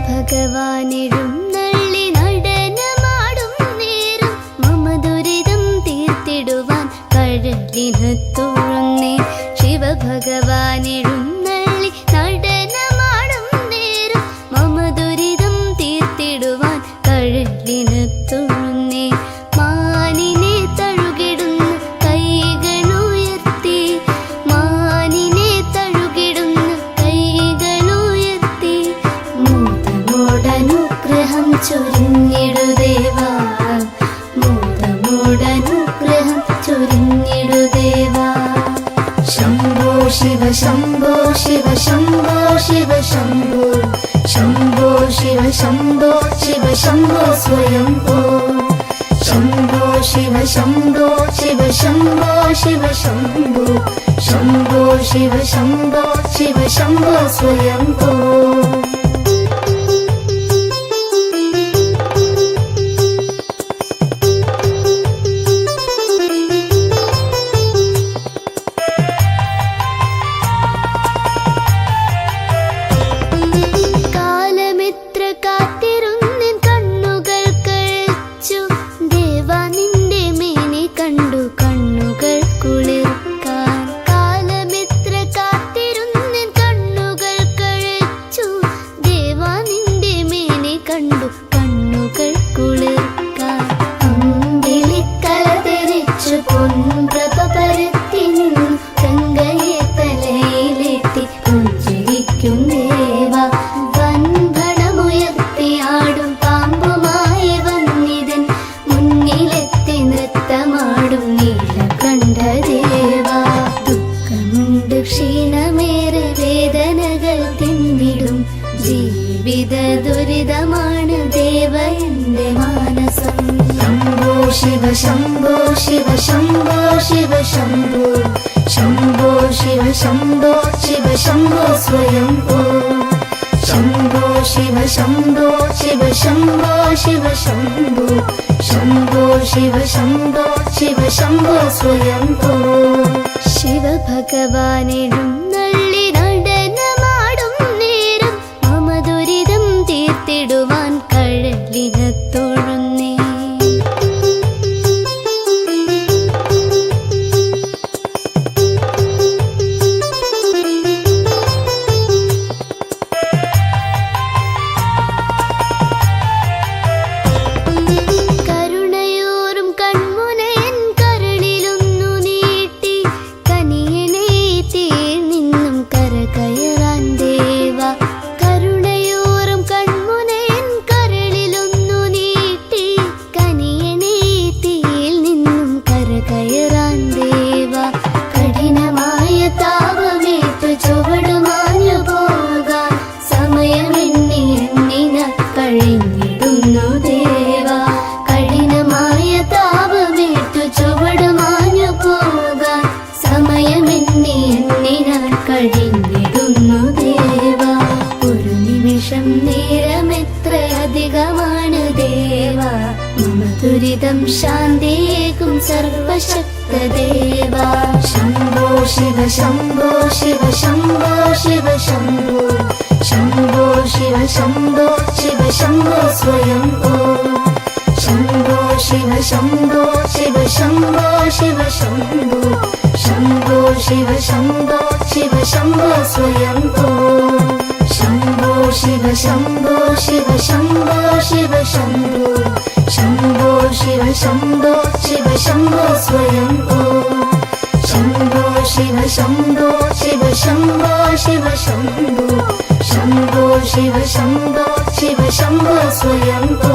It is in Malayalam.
ശിവഭഗവാനെഴുന്നള്ളി നടനമാടും നേരം മമ ദുരിതം തീർത്തിടുവാൻ കഴലിനത്തുഴന്നേ. ശിവഭഗവാനെഴുന്നള്ളി നടനമാടും നേരം മമ ദുരിതം തീർത്തിടുവാൻ കഴലിനത്തുഴന്നേ. മാനിനെ തഴുകിടുന്ന കൈകളുയർത്തി, മാനിനെ തഴുകിടുന്ന കൈകളുയർത്തി, മോദമോടനുഗ്രഹം ചൊരിഞ്ഞിടുദേവാ, മോദമോടനുഗ്രഹം ചൊരിഞ്ഞിടുദേവാ. ശംഭോ ശിവ ശംഭോ ശിവ ശംഭോ ശിവ ശംഭോ, ശംഭോ ശിവ ശംഭോ ശിവ ശംഭോ സ്വയംഭോ. ശംഭോ ശിവ ശംഭോ ശിവ ശംഭോ ശിവ ശംഭോ, ശംഭോ ശിവ ശംഭോ ശിവ ശംഭോ സ്വയംഭോ. ക്ഷീണമേറെ വേദനകൾ തിന്നിടും ജീവിത ദുരിതമാണ് ദേവ എന്റെ മാനസം. ശംഭോ ശിവ ശംഭോ ശിവ ശംഭോ ശിവ ശംഭോ, ശംഭോ ശിവ ശംഭോ ശിവ ശംഭോ സ്വയംഭോ. ശംഭോ ശിവ ശംഭോ ശിവ ശംഭോ ശിവ ശംഭോ, ശംഭോ ശിവ ശംഭോ ശിവ ശംഭോ സ്വയംഭോ. ശിവഭഗവാനെഴുന്നള്ളി നടനമാടും നേരം മമ ദുരിതം തീർത്തിടുവാൻ കഴലിനത്തൊഴുന്നേ. ഒരു നിമിഷം നേരമെത്ര അധികമാണ് ദേവാ, മമ ദുരിതം ശാന്തിയേകും സർവശക്ത ദേവാ. ശംഭോ ശിവ ശംഭോ ശിവ ശംഭോ ശിവ ശംഭോ, ശംഭോ ശിവ ശംഭോ ശിവ ശംഭോ സ്വയംഭോ. ശംഭോ ശിവ ശംഭോ ശിവ ശംഭോ ശിവ ശംഭോ, ശംഭോ ശിവ ശംഭോ ശിവ ശംഭോ സ്വയംഭോ. ശംഭോ ശിവ ശംഭോ ശിവ ശംഭോ ശിവ ശംഭോ, ശംഭോ ശിവ ശംഭോ ശിവ ശംഭോ സ്വയംഭോ. ശംഭോ ശിവ ശംഭോ ശിവ ശംഭോ ശിവ ശംഭോ, ശംഭോ ശിവ ശംഭോ ശിവ ശംഭോ സ്വയംഭോ.